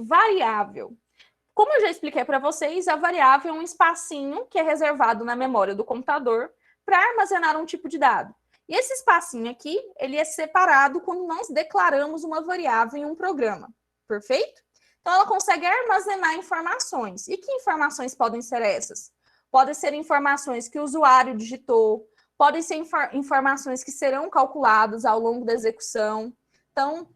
variável. Como eu já expliquei para vocês, a variável é um espacinho que é reservado na memória do computador para armazenar um tipo de dado. E esse espacinho aqui, ele é separado quando nós declaramos uma variável em um programa, perfeito? Então, ela consegue armazenar informações. E que informações podem ser essas? Podem ser informações que o usuário digitou, podem ser informações que serão calculadas ao longo da execução. Então,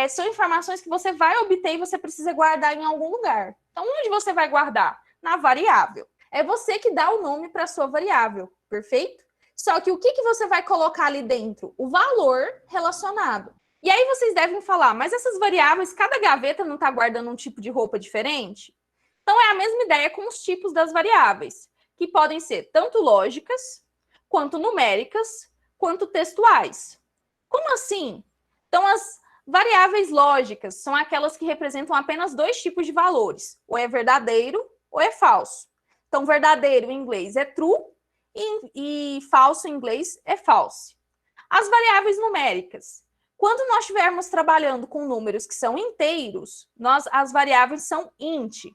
são informações que você vai obter e você precisa guardar em algum lugar. Então, onde você vai guardar? Na variável. É você que dá o nome para a sua variável, perfeito? Só que o que você vai colocar ali dentro? O valor relacionado. E aí vocês devem falar, mas essas variáveis, cada gaveta não está guardando um tipo de roupa diferente? Então, é a mesma ideia com os tipos das variáveis, que podem ser tanto lógicas, quanto numéricas, quanto textuais. Como assim? Então, as variáveis lógicas são aquelas que representam apenas dois tipos de valores, ou é verdadeiro ou é falso. Então, verdadeiro em inglês é true e falso em inglês é false. As variáveis numéricas. Quando nós estivermos trabalhando com números que são inteiros, as variáveis são int.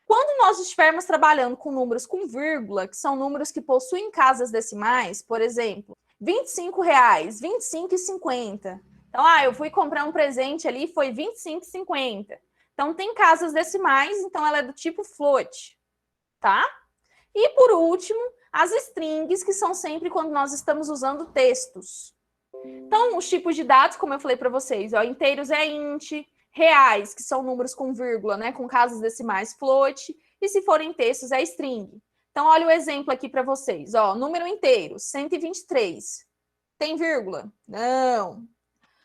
Quando nós estivermos trabalhando com números com vírgula, que são números que possuem casas decimais, por exemplo, R$25, 25,50. Então, eu fui comprar um presente ali, foi 25,50. Então, tem casas decimais, então ela é do tipo float, tá? E, por último, as strings, que são sempre quando nós estamos usando textos. Então, os tipos de dados, como eu falei para vocês, inteiros é int, reais, que são números com vírgula, né, com casas decimais, float, e se forem textos, é string. Então, olha o exemplo aqui para vocês. Número inteiro, 123. Tem vírgula? Não.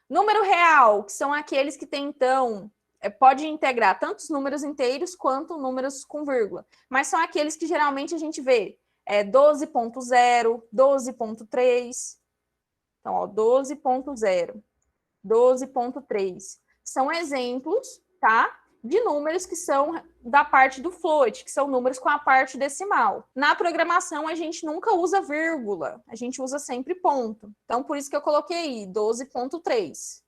Número real, que são aqueles que tem, então, pode integrar tanto os números inteiros quanto números com vírgula. Mas são aqueles que geralmente a gente vê 12.0, 12.3. Então, 12.0, 12.3. São exemplos, tá? De números que são da parte do float, que são números com a parte decimal. Na programação, a gente nunca usa vírgula, a gente usa sempre ponto. Então, por isso que eu coloquei aí 12.3.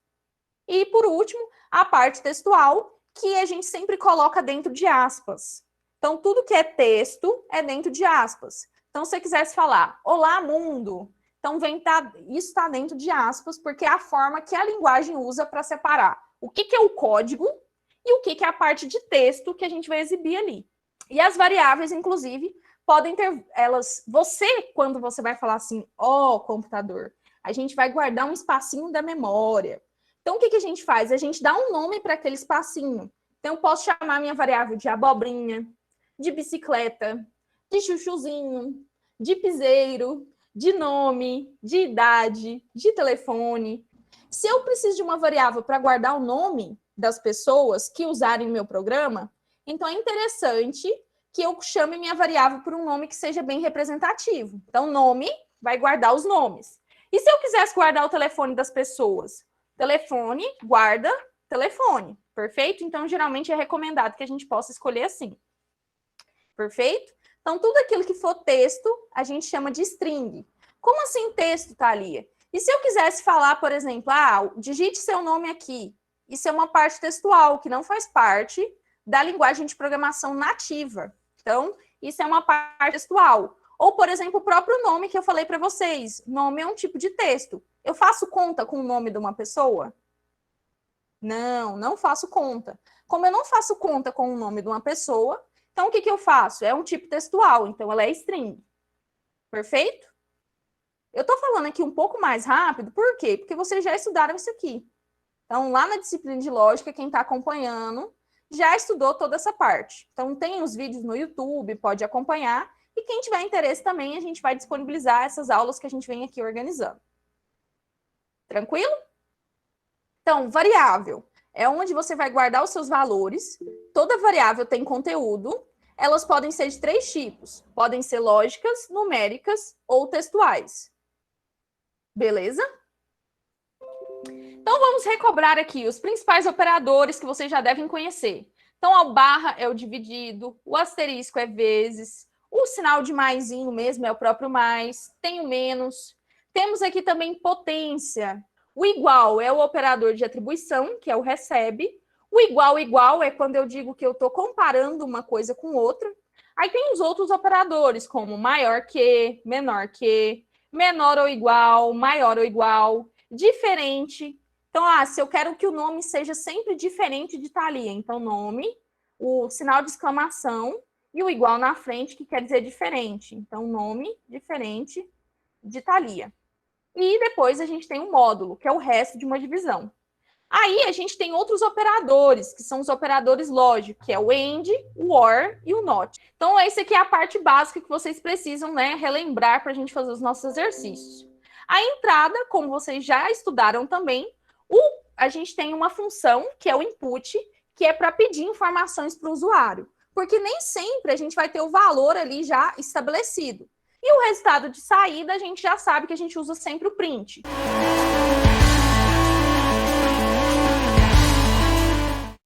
E, por último, a parte textual, que a gente sempre coloca dentro de aspas. Então, tudo que é texto é dentro de aspas. Então, se você quisesse falar, olá, mundo, então isso está dentro de aspas, porque é a forma que a linguagem usa para separar o que é o código e o que é a parte de texto que a gente vai exibir ali. E as variáveis, inclusive, podem ter quando você vai falar assim, computador, a gente vai guardar um espacinho da memória. Então, o que a gente faz? A gente dá um nome para aquele espacinho. Então, eu posso chamar minha variável de abobrinha, de bicicleta, de chuchuzinho, de piseiro, de nome, de idade, de telefone. Se eu preciso de uma variável para guardar o nome das pessoas que usarem o meu programa, então é interessante que eu chame minha variável por um nome que seja bem representativo. Então, nome vai guardar os nomes. E se eu quisesse guardar o telefone das pessoas? Telefone, guarda, telefone. Perfeito? Então, geralmente é recomendado que a gente possa escolher assim. Perfeito? Então, tudo aquilo que for texto, a gente chama de string. Como assim texto, Thalia? E se eu quisesse falar, por exemplo, digite seu nome aqui. Isso é uma parte textual, que não faz parte da linguagem de programação nativa. Então, isso é uma parte textual. Ou, por exemplo, o próprio nome que eu falei para vocês. Nome é um tipo de texto. Eu faço conta com o nome de uma pessoa? Não, não faço conta. Como eu não faço conta com o nome de uma pessoa, então o que eu faço? É um tipo textual, então ela é string. Perfeito? Eu estou falando aqui um pouco mais rápido, por quê? Porque vocês já estudaram isso aqui. Então, lá na disciplina de lógica, quem está acompanhando já estudou toda essa parte. Então, tem os vídeos no YouTube, pode acompanhar. E quem tiver interesse também, a gente vai disponibilizar essas aulas que a gente vem aqui organizando. Tranquilo? Então, variável é onde você vai guardar os seus valores. Toda variável tem conteúdo. Elas podem ser de 3 tipos. Podem ser lógicas, numéricas ou textuais. Beleza? Então, vamos recobrar aqui os principais operadores que vocês já devem conhecer. Então, o barra é o dividido, o asterisco é vezes, o sinal de maisinho mesmo é o próprio mais, tem o menos. Temos aqui também potência. O igual é o operador de atribuição, que é o recebe. O O igual igual é quando eu digo que eu estou comparando uma coisa com outra. Aí tem os outros operadores, como maior que, menor ou igual, maior ou igual, diferente. Então, se eu quero que o nome seja sempre diferente de Thalia, então nome, o sinal de exclamação e o igual na frente, que quer dizer diferente. Então, nome diferente de Thalia. E depois a gente tem um módulo, que é o resto de uma divisão. Aí a gente tem outros operadores, que são os operadores lógicos, que é o AND, o OR e o NOT. Então, essa aqui é a parte básica que vocês precisam, né, relembrar para a gente fazer os nossos exercícios. A entrada, como vocês já estudaram também, a gente tem uma função, que é o input, que é para pedir informações para o usuário. Porque nem sempre a gente vai ter o valor ali já estabelecido. E o resultado de saída, a gente já sabe que a gente usa sempre o print.